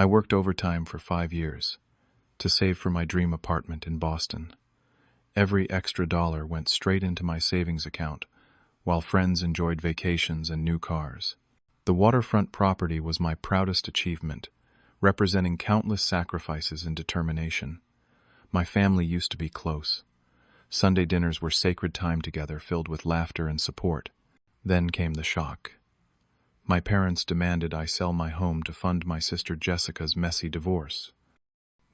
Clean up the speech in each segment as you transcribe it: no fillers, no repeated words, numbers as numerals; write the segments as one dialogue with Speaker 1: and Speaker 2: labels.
Speaker 1: I worked overtime for 5 years to save for my dream apartment in Boston. Every extra dollar went straight into my savings account, while friends enjoyed vacations and new cars. The waterfront property was my proudest achievement, representing countless sacrifices and determination. My family used to be close. Sunday dinners were sacred time together, filled with laughter and support. Then came the shock. My parents demanded I sell my home to fund my sister Jessica's messy divorce.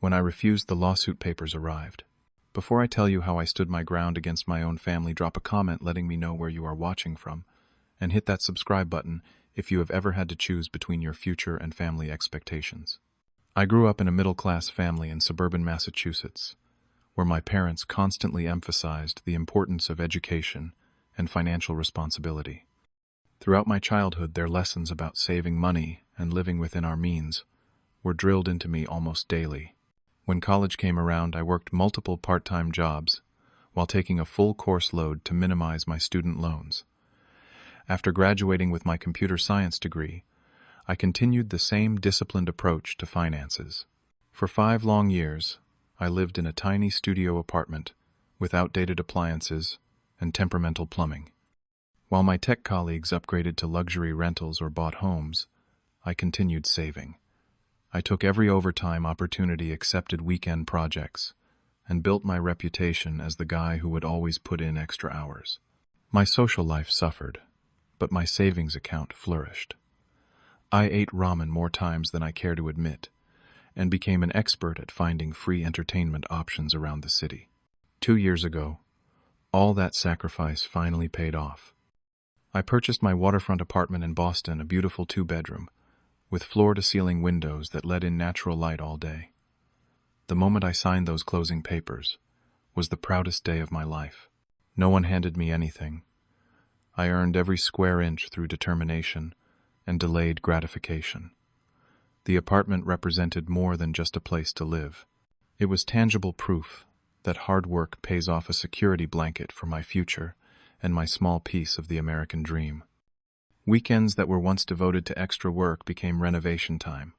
Speaker 1: When I refused, the lawsuit papers arrived. Before I tell you how I stood my ground against my own family, drop a comment letting me know where you are watching from, and hit that subscribe button if you have ever had to choose between your future and family expectations. I grew up in a middle-class family in suburban Massachusetts, where my parents constantly emphasized the importance of education and financial responsibility. Throughout my childhood, their lessons about saving money and living within our means were drilled into me almost daily. When college came around, I worked multiple part-time jobs while taking a full course load to minimize my student loans. After graduating with my computer science degree, I continued the same disciplined approach to finances. For 5 long years, I lived in a tiny studio apartment with outdated appliances and temperamental plumbing. While my tech colleagues upgraded to luxury rentals or bought homes, I continued saving. I took every overtime opportunity, accepted weekend projects, and built my reputation as the guy who would always put in extra hours. My social life suffered, but my savings account flourished. I ate ramen more times than I care to admit, and became an expert at finding free entertainment options around the city. 2 years ago, all that sacrifice finally paid off. I purchased my waterfront apartment in Boston, a beautiful 2-bedroom, with floor-to-ceiling windows that let in natural light all day. The moment I signed those closing papers was the proudest day of my life. No one handed me anything. I earned every square inch through determination and delayed gratification. The apartment represented more than just a place to live. It was tangible proof that hard work pays off, a security blanket for my future and my small piece of the American dream. Weekends that were once devoted to extra work became renovation time.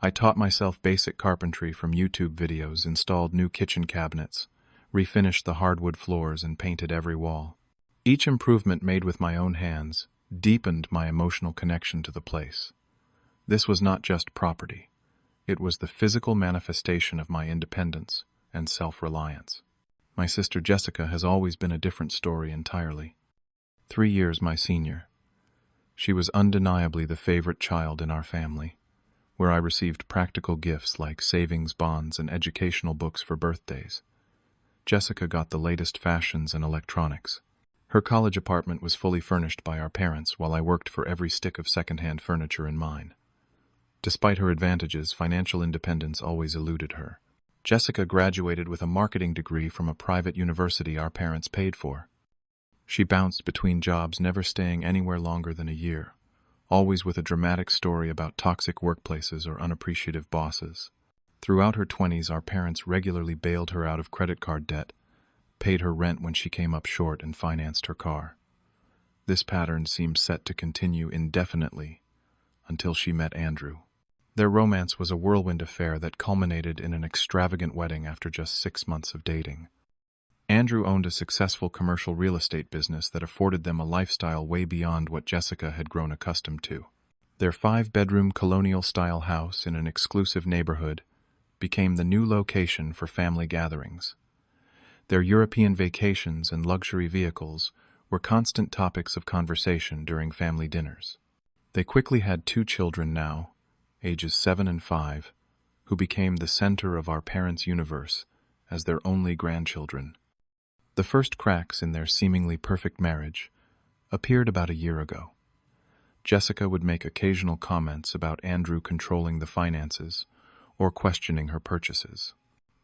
Speaker 1: I taught myself basic carpentry from YouTube videos, installed new kitchen cabinets, refinished the hardwood floors, and painted every wall. Each improvement made with my own hands deepened my emotional connection to the place. This was not just property. It was the physical manifestation of my independence and self-reliance. My sister Jessica has always been a different story entirely. 3 years my senior. She was undeniably the favorite child in our family, where I received practical gifts like savings bonds and educational books for birthdays. Jessica got the latest fashions and electronics. Her college apartment was fully furnished by our parents, while I worked for every stick of second-hand furniture in mine. Despite her advantages, financial independence always eluded her. Jessica graduated with a marketing degree from a private university our parents paid for. She bounced between jobs, never staying anywhere longer than a year, always with a dramatic story about toxic workplaces or unappreciative bosses. Throughout her 20s, our parents regularly bailed her out of credit card debt, paid her rent when she came up short, and financed her car. This pattern seemed set to continue indefinitely until she met Andrew. Their romance was a whirlwind affair that culminated in an extravagant wedding after just 6 months of dating. Andrew owned a successful commercial real estate business that afforded them a lifestyle way beyond what Jessica had grown accustomed to. Their 5-bedroom colonial-style house in an exclusive neighborhood became the new location for family gatherings. Their European vacations and luxury vehicles were constant topics of conversation during family dinners. They quickly had 2 children now, ages 7 and 5, who became the center of our parents' universe as their only grandchildren. The first cracks in their seemingly perfect marriage appeared about a year ago. Jessica would make occasional comments about Andrew controlling the finances or questioning her purchases.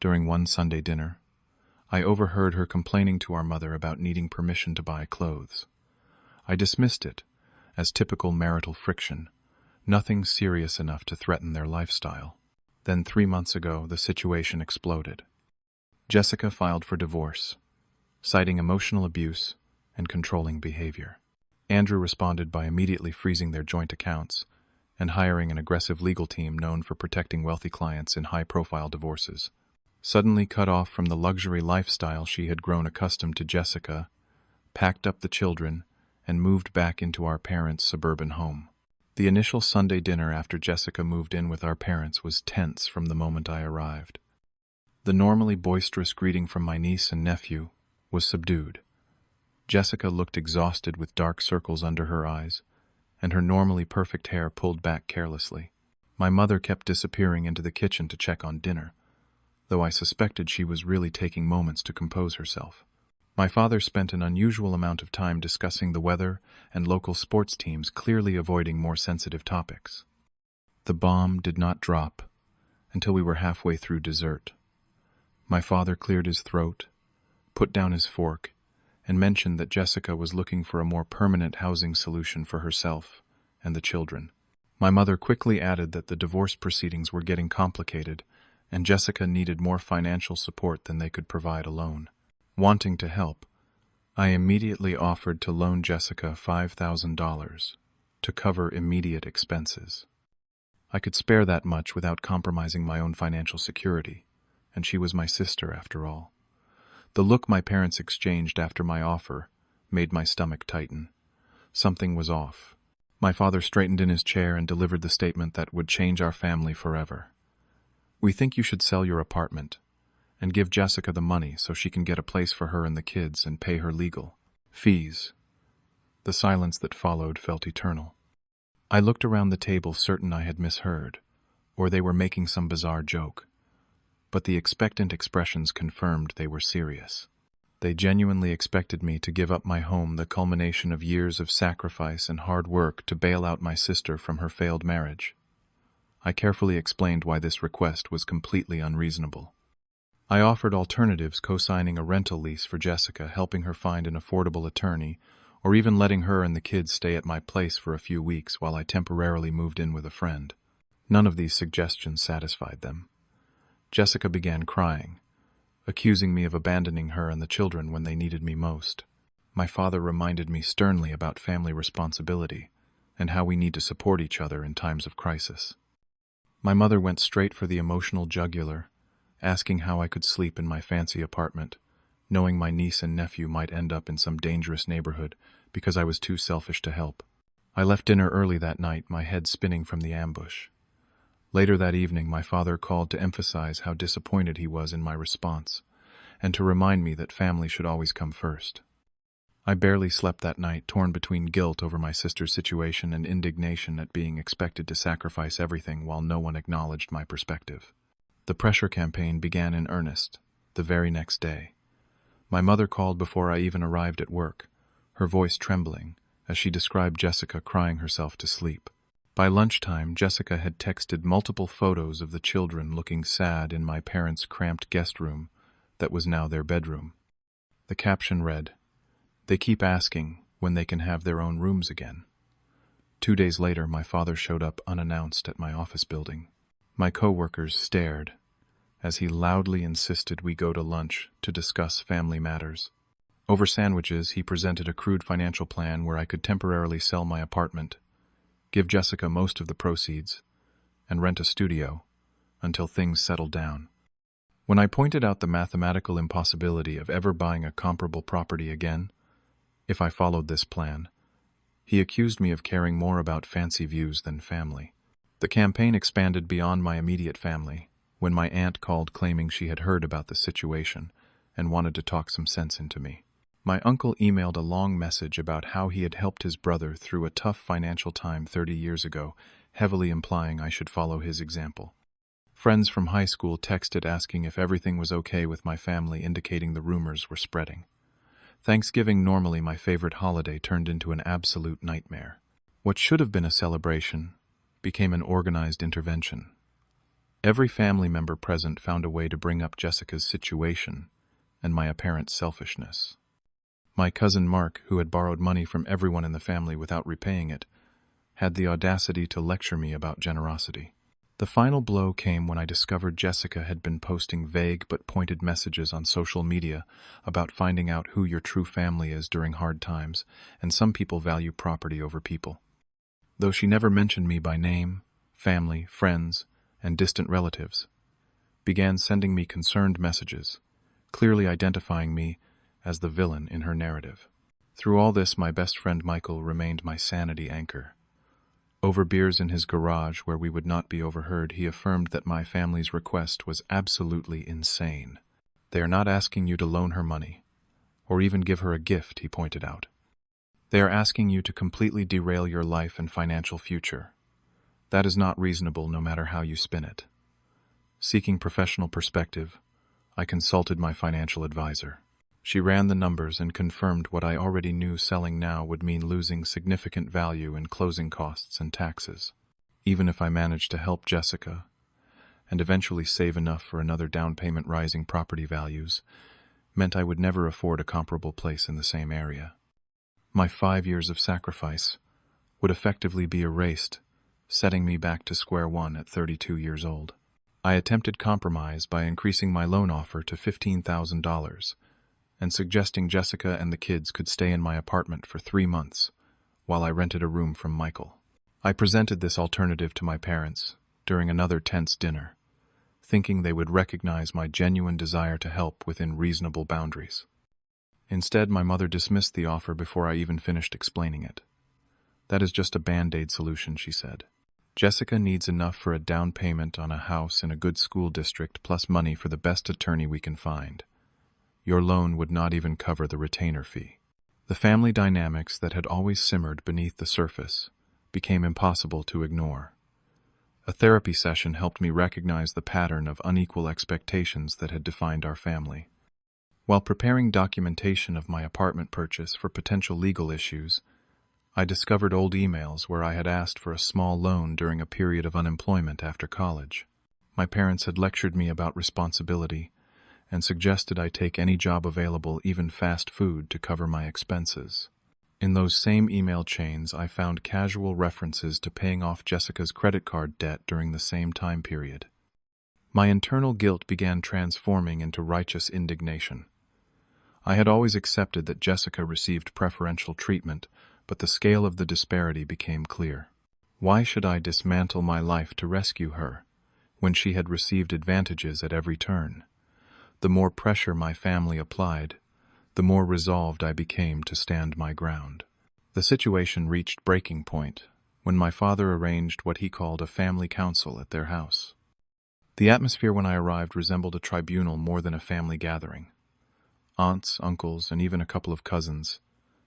Speaker 1: During one Sunday dinner, I overheard her complaining to our mother about needing permission to buy clothes. I dismissed it as typical marital friction, nothing serious enough to threaten their lifestyle. Then 3 months ago, the situation exploded. Jessica filed for divorce, citing emotional abuse and controlling behavior. Andrew responded by immediately freezing their joint accounts and hiring an aggressive legal team known for protecting wealthy clients in high-profile divorces. Suddenly cut off from the luxury lifestyle she had grown accustomed to, Jessica packed up the children and moved back into our parents' suburban home. The initial Sunday dinner after Jessica moved in with our parents was tense from the moment I arrived. The normally boisterous greeting from my niece and nephew was subdued. Jessica looked exhausted with dark circles under her eyes, and her normally perfect hair pulled back carelessly. My mother kept disappearing into the kitchen to check on dinner, though I suspected she was really taking moments to compose herself. My father spent an unusual amount of time discussing the weather and local sports teams, clearly avoiding more sensitive topics. The bomb did not drop until we were halfway through dessert. My father cleared his throat, put down his fork, and mentioned that Jessica was looking for a more permanent housing solution for herself and the children. My mother quickly added that the divorce proceedings were getting complicated, and Jessica needed more financial support than they could provide alone. Wanting to help, I immediately offered to loan Jessica $5,000 to cover immediate expenses. I could spare that much without compromising my own financial security, and she was my sister after all. The look my parents exchanged after my offer made my stomach tighten. Something was off. My father straightened in his chair and delivered the statement that would change our family forever. "We think you should sell your apartment and give Jessica the money so she can get a place for her and the kids and pay her legal fees." The silence that followed felt eternal. I looked around the table, certain I had misheard, or they were making some bizarre joke. But the expectant expressions confirmed they were serious. They genuinely expected me to give up my home, the culmination of years of sacrifice and hard work, to bail out my sister from her failed marriage. I carefully explained why this request was completely unreasonable. I offered alternatives, co-signing a rental lease for Jessica, helping her find an affordable attorney, or even letting her and the kids stay at my place for a few weeks while I temporarily moved in with a friend. None of these suggestions satisfied them. Jessica began crying, accusing me of abandoning her and the children when they needed me most. My father reminded me sternly about family responsibility and how we need to support each other in times of crisis. My mother went straight for the emotional jugular, asking how I could sleep in my fancy apartment, knowing my niece and nephew might end up in some dangerous neighborhood because I was too selfish to help. I left dinner early that night, my head spinning from the ambush. Later that evening, my father called to emphasize how disappointed he was in my response, and to remind me that family should always come first. I barely slept that night, torn between guilt over my sister's situation and indignation at being expected to sacrifice everything while no one acknowledged my perspective. The pressure campaign began in earnest the very next day. My mother called before I even arrived at work, her voice trembling as she described Jessica crying herself to sleep. By lunchtime, Jessica had texted multiple photos of the children looking sad in my parents' cramped guest room that was now their bedroom. The caption read, "They keep asking when they can have their own rooms again." 2 days later, my father showed up unannounced at my office building. My coworkers stared as he loudly insisted we go to lunch to discuss family matters. Over sandwiches, he presented a crude financial plan where I could temporarily sell my apartment, give Jessica most of the proceeds, and rent a studio until things settled down. When I pointed out the mathematical impossibility of ever buying a comparable property again, if I followed this plan, he accused me of caring more about fancy views than family. The campaign expanded beyond my immediate family when my aunt called claiming she had heard about the situation and wanted to talk some sense into me. My uncle emailed a long message about how he had helped his brother through a tough financial time 30 years ago, heavily implying I should follow his example. Friends from high school texted asking if everything was okay with my family, indicating the rumors were spreading. Thanksgiving, normally my favorite holiday, turned into an absolute nightmare. What should have been a celebration became an organized intervention. Every family member present found a way to bring up Jessica's situation and my apparent selfishness. My cousin Mark, who had borrowed money from everyone in the family without repaying it, had the audacity to lecture me about generosity. The final blow came when I discovered Jessica had been posting vague but pointed messages on social media about finding out who your true family is during hard times, and some people value property over people. though she never mentioned me by name, family, friends, and distant relatives, began sending me concerned messages, clearly identifying me as the villain in her narrative. Through all this, my best friend Michael remained my sanity anchor. Over beers in his garage, where we would not be overheard, he affirmed that my family's request was absolutely insane. They are not asking you to loan her money, or even give her a gift, he pointed out. They are asking you to completely derail your life and financial future. That is not reasonable, no matter how you spin it. Seeking professional perspective, I consulted my financial advisor. She ran the numbers and confirmed what I already knew: selling now would mean losing significant value in closing costs and taxes. Even if I managed to help Jessica and eventually save enough for another down payment, rising property values meant I would never afford a comparable place in the same area. My 5 years of sacrifice would effectively be erased, setting me back to square one at 32 years old. I attempted compromise by increasing my loan offer to $15,000 and suggesting Jessica and the kids could stay in my apartment for 3 months while I rented a room from Michael. I presented this alternative to my parents during another tense dinner, thinking they would recognize my genuine desire to help within reasonable boundaries. Instead, my mother dismissed the offer before I even finished explaining it. "That is just a band-aid solution," she said. "Jessica needs enough for a down payment on a house in a good school district, plus money for the best attorney we can find. Your loan would not even cover the retainer fee." The family dynamics that had always simmered beneath the surface became impossible to ignore. A therapy session helped me recognize the pattern of unequal expectations that had defined our family. While preparing documentation of my apartment purchase for potential legal issues, I discovered old emails where I had asked for a small loan during a period of unemployment after college. My parents had lectured me about responsibility and suggested I take any job available, even fast food, to cover my expenses. In those same email chains, I found casual references to paying off Jessica's credit card debt during the same time period. My internal guilt began transforming into righteous indignation. I had always accepted that Jessica received preferential treatment, but the scale of the disparity became clear. Why should I dismantle my life to rescue her, when she had received advantages at every turn? The more pressure my family applied, the more resolved I became to stand my ground. The situation reached breaking point when my father arranged what he called a family council at their house. The atmosphere when I arrived resembled a tribunal more than a family gathering. Aunts, uncles, and even a couple of cousins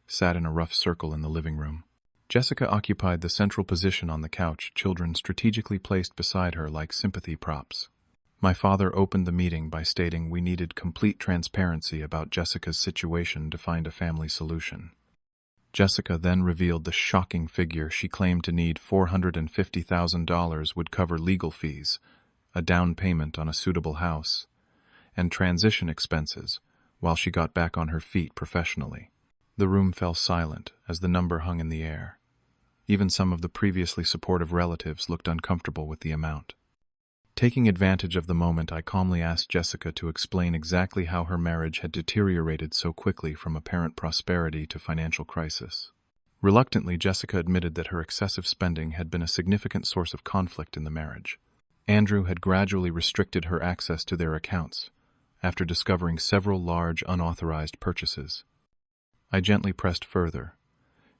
Speaker 1: sat in a rough circle in the living room. Jessica occupied the central position on the couch, children strategically placed beside her like sympathy props. My father opened the meeting by stating we needed complete transparency about Jessica's situation to find a family solution. Jessica then revealed the shocking figure. She claimed to need $450,000 would cover legal fees, a down payment on a suitable house, and transition expenses while she got back on her feet professionally. The room fell silent as the number hung in the air. Even some of the previously supportive relatives looked uncomfortable with the amount. Taking advantage of the moment, I calmly asked Jessica to explain exactly how her marriage had deteriorated so quickly from apparent prosperity to financial crisis. Reluctantly, Jessica admitted that her excessive spending had been a significant source of conflict in the marriage. Andrew had gradually restricted her access to their accounts after discovering several large unauthorized purchases. I gently pressed further,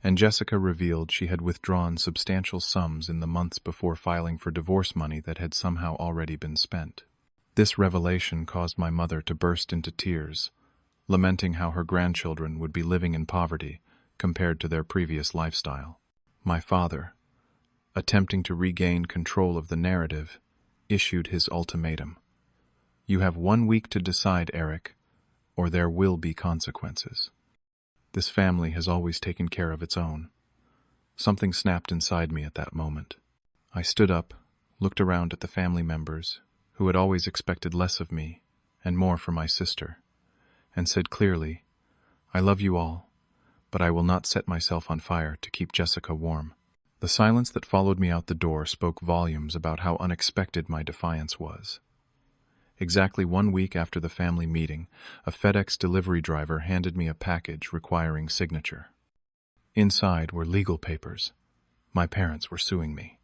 Speaker 1: and Jessica revealed she had withdrawn substantial sums in the months before filing for divorce money that had somehow already been spent. This revelation caused my mother to burst into tears, lamenting how her grandchildren would be living in poverty compared to their previous lifestyle. My father, attempting to regain control of the narrative, issued his ultimatum. "You have 1 week to decide, Eric, or there will be consequences." This family has always taken care of its own. Something snapped inside me at that moment. I stood up, looked around at the family members, who had always expected less of me and more for my sister, and said clearly, "I love you all, but I will not set myself on fire to keep Jessica warm." The silence that followed me out the door spoke volumes about how unexpected my defiance was. Exactly 1 week after the family meeting, a FedEx delivery driver handed me a package requiring signature. Inside were legal papers, My parents were suing me.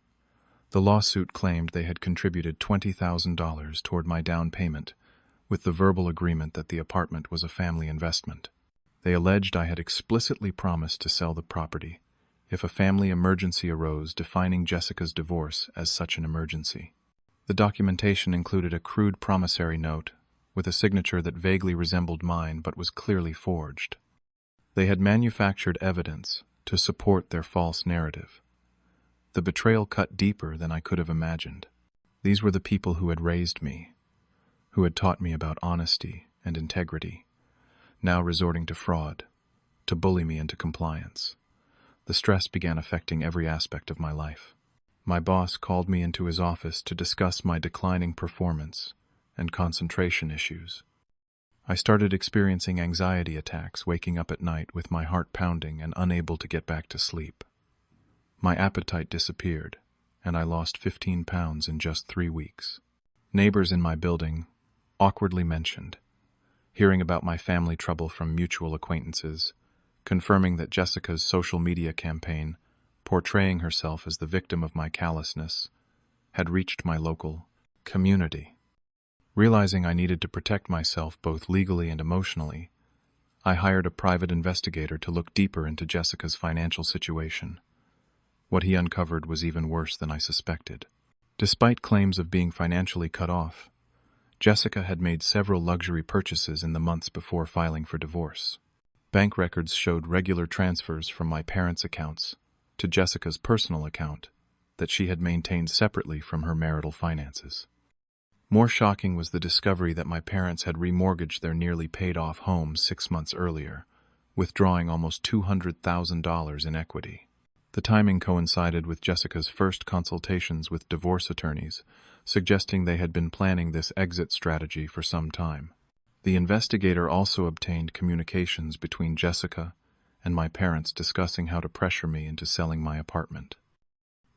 Speaker 1: The lawsuit claimed they had contributed $20,000 toward my down payment, with the verbal agreement that the apartment was a family investment. They alleged I had explicitly promised to sell the property if a family emergency arose, defining Jessica's divorce as such an emergency. The documentation included a crude promissory note with a signature that vaguely resembled mine but was clearly forged. They had manufactured evidence to support their false narrative. The betrayal cut deeper than I could have imagined. These were the people who had raised me, who had taught me about honesty and integrity, now resorting to fraud, to bully me into compliance. The stress began affecting every aspect of my life. My boss called me into his office to discuss my declining performance and concentration issues. I started experiencing anxiety attacks, waking up at night with my heart pounding and unable to get back to sleep. My appetite disappeared, and I lost 15 pounds in just 3 weeks. Neighbors in my building awkwardly mentioned, hearing about my family trouble from mutual acquaintances, confirming that Jessica's social media campaign, portraying herself as the victim of my callousness, had reached my local community. Realizing I needed to protect myself both legally and emotionally, I hired a private investigator to look deeper into Jessica's financial situation. What he uncovered was even worse than I suspected. Despite claims of being financially cut off, Jessica had made several luxury purchases in the months before filing for divorce. Bank records showed regular transfers from my parents' accounts to Jessica's personal account that she had maintained separately from her marital finances. More shocking was the discovery that my parents had remortgaged their nearly paid-off home 6 months earlier, withdrawing almost $200,000 in equity. The timing coincided with Jessica's first consultations with divorce attorneys, suggesting they had been planning this exit strategy for some time. The investigator also obtained communications between Jessica and my parents discussing how to pressure me into selling my apartment.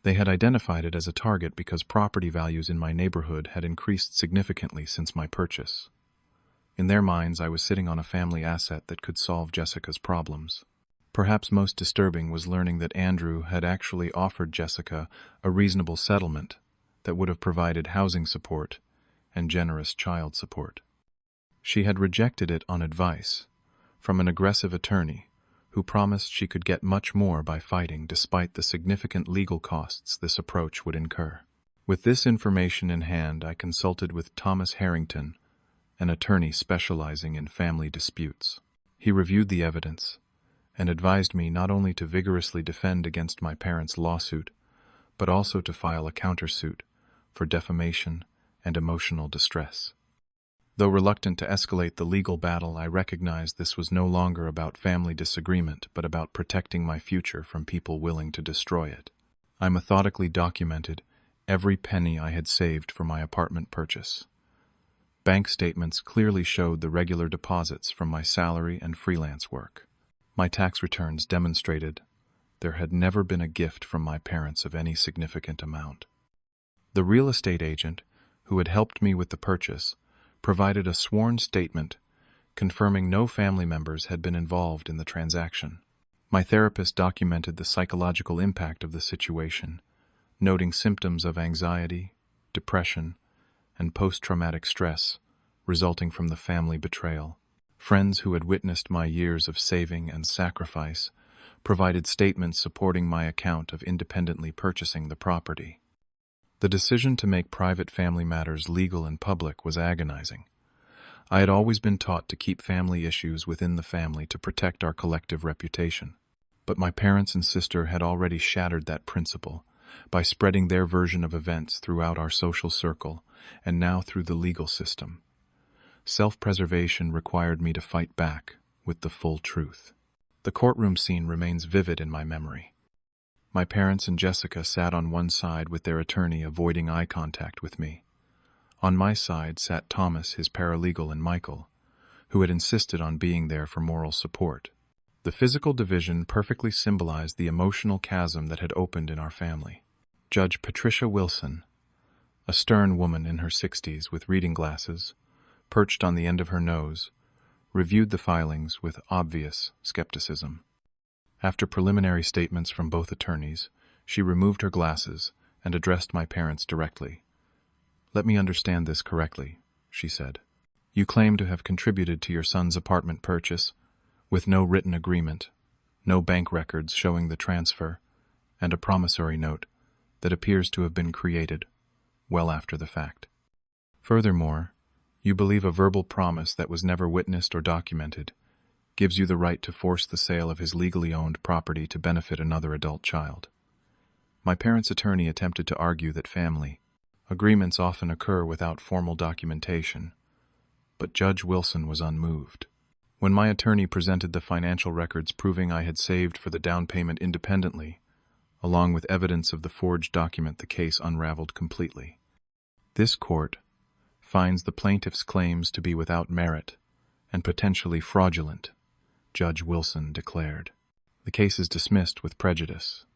Speaker 1: They had identified it as a target because property values in my neighborhood had increased significantly since my purchase. In their minds, I was sitting on a family asset that could solve Jessica's problems. Perhaps most disturbing was learning that Andrew had actually offered Jessica a reasonable settlement that would have provided housing support and generous child support. She had rejected it on advice from an aggressive attorney who promised she could get much more by fighting despite the significant legal costs this approach would incur. With this information in hand, I consulted with Thomas Harrington, an attorney specializing in family disputes. He reviewed the evidence and advised me not only to vigorously defend against my parents' lawsuit, but also to file a countersuit for defamation and emotional distress. Though reluctant to escalate the legal battle, I recognized this was no longer about family disagreement, but about protecting my future from people willing to destroy it. I methodically documented every penny I had saved for my apartment purchase. Bank statements clearly showed the regular deposits from my salary and freelance work. My tax returns demonstrated there had never been a gift from my parents of any significant amount. The real estate agent who had helped me with the purchase provided a sworn statement confirming no family members had been involved in the transaction. My therapist documented the psychological impact of the situation, noting symptoms of anxiety, depression, and post-traumatic stress resulting from the family betrayal. Friends who had witnessed my years of saving and sacrifice provided statements supporting my account of independently purchasing the property. The decision to make private family matters legal in public was agonizing. I had always been taught to keep family issues within the family to protect our collective reputation. But my parents and sister had already shattered that principle by spreading their version of events throughout our social circle and now through the legal system. Self-preservation required me to fight back with the full truth. The courtroom scene remains vivid in my memory. My parents and Jessica sat on one side with their attorney avoiding eye contact with me. On my side sat Thomas, his paralegal, and Michael, who had insisted on being there for moral support. The physical division perfectly symbolized the emotional chasm that had opened in our family. Judge Patricia Wilson, a stern woman in her 60s with reading glasses, perched on the end of her nose, reviewed the filings with obvious skepticism. After preliminary statements from both attorneys, She removed her glasses and addressed my parents directly. "Let me understand this correctly," she said. "You claim to have contributed to your son's apartment purchase with no written agreement, no bank records showing the transfer, and a promissory note that appears to have been created well after the fact. Furthermore, you believe a verbal promise that was never witnessed or documented gives you the right to force the sale of his legally owned property to benefit another adult child." My parents' attorney attempted to argue that family agreements often occur without formal documentation, but Judge Wilson was unmoved. When my attorney presented the financial records proving I had saved for the down payment independently, along with evidence of the forged document, the case unraveled completely. "This court finds the plaintiff's claims to be without merit and potentially fraudulent," Judge Wilson declared. "The case is dismissed with prejudice,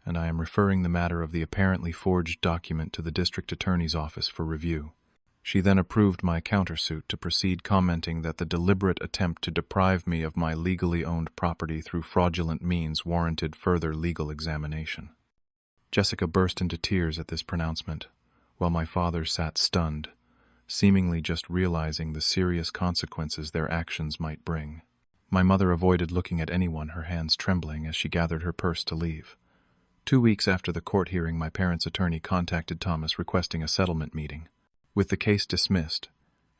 Speaker 1: and I am referring the matter of the apparently forged document to the district attorney's office for review." She then approved my countersuit to proceed, commenting that the deliberate attempt to deprive me of my legally owned property through fraudulent means warranted further legal examination. Jessica burst into tears at this pronouncement, while my father sat stunned, seemingly just realizing the serious consequences their actions might bring. My mother avoided looking at anyone, her hands trembling as she gathered her purse to leave. 2 weeks after the court hearing, my parents' attorney contacted Thomas requesting a settlement meeting. With the case dismissed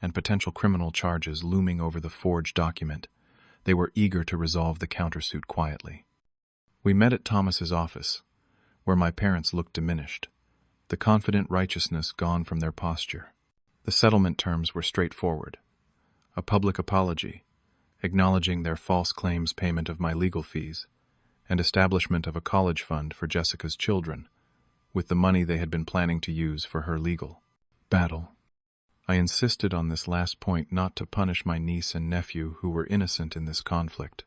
Speaker 1: and potential criminal charges looming over the forged document, they were eager to resolve the countersuit quietly. We met at Thomas's office, where my parents looked diminished, the confident righteousness gone from their posture. The settlement terms were straightforward: a public apology, acknowledging their false claims payment of my legal fees, and establishment of a college fund for Jessica's children, with the money they had been planning to use for her legal battle. I insisted on this last point not to punish my niece and nephew who were innocent in this conflict,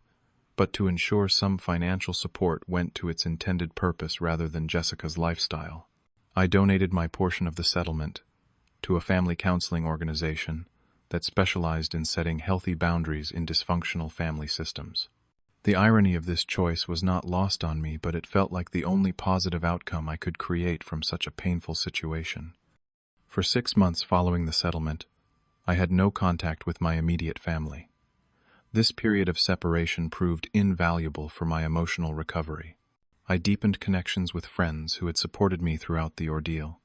Speaker 1: but to ensure some financial support went to its intended purpose rather than Jessica's lifestyle. I donated my portion of the settlement to a family counseling organization that specialized in setting healthy boundaries in dysfunctional family systems. The irony of this choice was not lost on me, but it felt like the only positive outcome I could create from such a painful situation. For 6 months following the settlement, I had no contact with my immediate family. This period of separation proved invaluable for my emotional recovery. I deepened connections with friends who had supported me throughout the ordeal.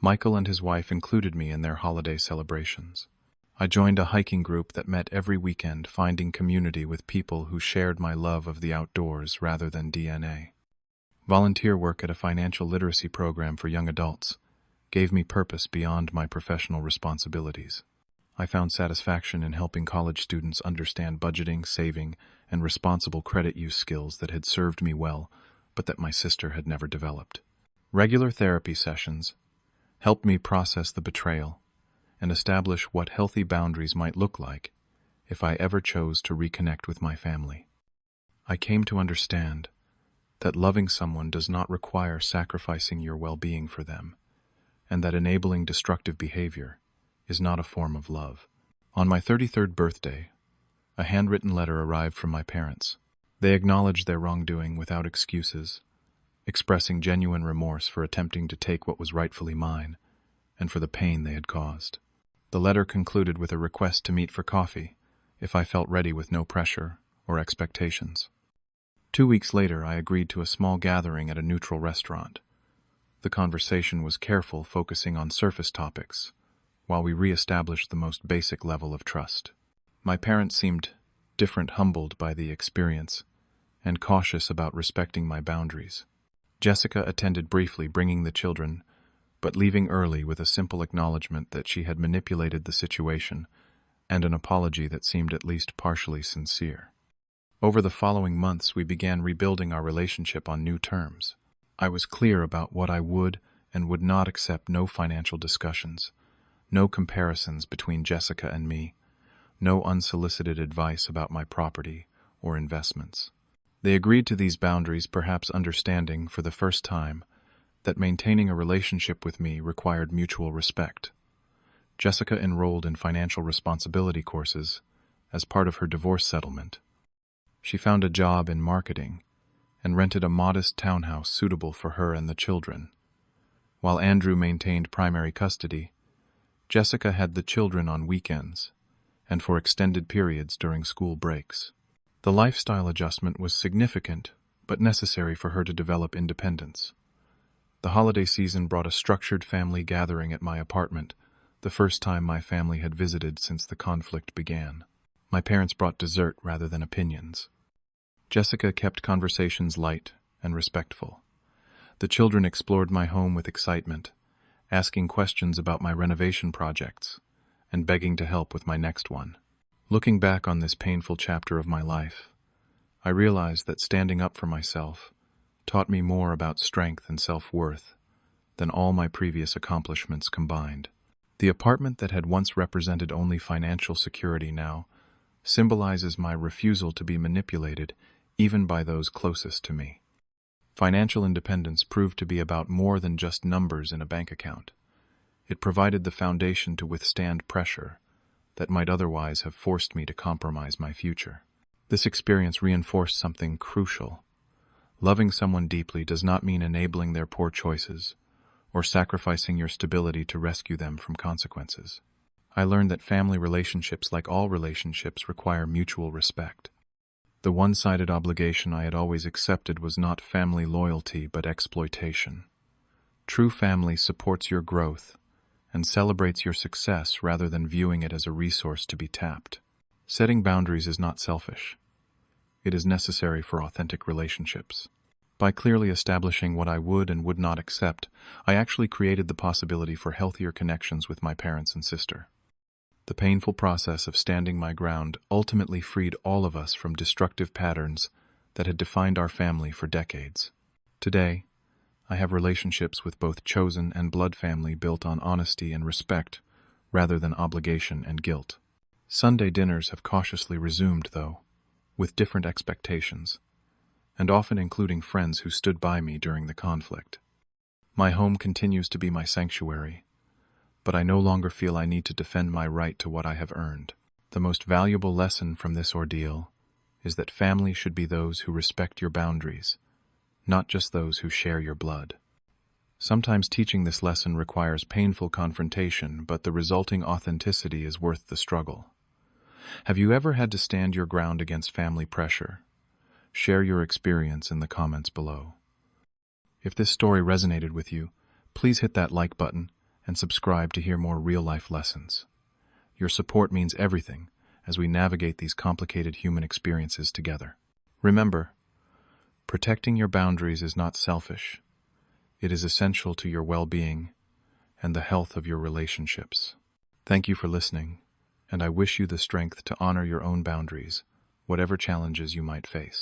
Speaker 1: Michael and his wife included me in their holiday celebrations. I joined a hiking group that met every weekend, finding community with people who shared my love of the outdoors rather than DNA. Volunteer work at a financial literacy program for young adults gave me purpose beyond my professional responsibilities. I found satisfaction in helping college students understand budgeting, saving, and responsible credit use skills that had served me well, but that my sister had never developed. Regular therapy sessions helped me process the betrayal and establish what healthy boundaries might look like if I ever chose to reconnect with my family. I came to understand that loving someone does not require sacrificing your well-being for them, and that enabling destructive behavior is not a form of love. On my 33rd birthday, a handwritten letter arrived from my parents. They acknowledged their wrongdoing without excuses, expressing genuine remorse for attempting to take what was rightfully mine and for the pain they had caused. The letter concluded with a request to meet for coffee if I felt ready, with no pressure or expectations. 2 weeks later, I agreed to a small gathering at a neutral restaurant. The conversation was careful, focusing on surface topics, while we re-established the most basic level of trust. My parents seemed different, humbled by the experience, and cautious about respecting my boundaries. Jessica attended briefly, bringing the children, but leaving early with a simple acknowledgement that she had manipulated the situation and an apology that seemed at least partially sincere. Over the following months, we began rebuilding our relationship on new terms. I was clear about what I would and would not accept: no financial discussions, no comparisons between Jessica and me, no unsolicited advice about my property or investments. They agreed to these boundaries, perhaps understanding for the first time that maintaining a relationship with me required mutual respect. Jessica enrolled in financial responsibility courses as part of her divorce settlement. She found a job in marketing and rented a modest townhouse suitable for her and the children. While Andrew maintained primary custody, Jessica had the children on weekends and for extended periods during school breaks. The lifestyle adjustment was significant, but necessary for her to develop independence. The holiday season brought a structured family gathering at my apartment, the first time my family had visited since the conflict began. My parents brought dessert rather than opinions. Jessica kept conversations light and respectful. The children explored my home with excitement, asking questions about my renovation projects and begging to help with my next one. Looking back on this painful chapter of my life, I realized that standing up for myself taught me more about strength and self-worth than all my previous accomplishments combined. The apartment that had once represented only financial security now symbolizes my refusal to be manipulated even by those closest to me. Financial independence proved to be about more than just numbers in a bank account. It provided the foundation to withstand pressure that might otherwise have forced me to compromise my future. This experience reinforced something crucial. Loving someone deeply does not mean enabling their poor choices or sacrificing your stability to rescue them from consequences. I learned that family relationships, like all relationships, require mutual respect. The one-sided obligation I had always accepted was not family loyalty but exploitation. True family supports your growth and celebrates your success rather than viewing it as a resource to be tapped. Setting boundaries is not selfish. It is necessary for authentic relationships. By clearly establishing what I would and would not accept, I actually created the possibility for healthier connections with my parents and sister. The painful process of standing my ground ultimately freed all of us from destructive patterns that had defined our family for decades. Today, I have relationships with both chosen and blood family built on honesty and respect rather than obligation and guilt. Sunday dinners have cautiously resumed, though, with different expectations, and often including friends who stood by me during the conflict. My home continues to be my sanctuary, but I no longer feel I need to defend my right to what I have earned. The most valuable lesson from this ordeal is that family should be those who respect your boundaries, not just those who share your blood. Sometimes teaching this lesson requires painful confrontation, but the resulting authenticity is worth the struggle. Have you ever had to stand your ground against family pressure? Share your experience in the comments below. If this story resonated with you, please hit that like button and subscribe to hear more real-life lessons. Your support means everything as we navigate these complicated human experiences together. Remember, protecting your boundaries is not selfish. It is essential to your well-being and the health of your relationships. Thank you for listening, and I wish you the strength to honor your own boundaries, whatever challenges you might face.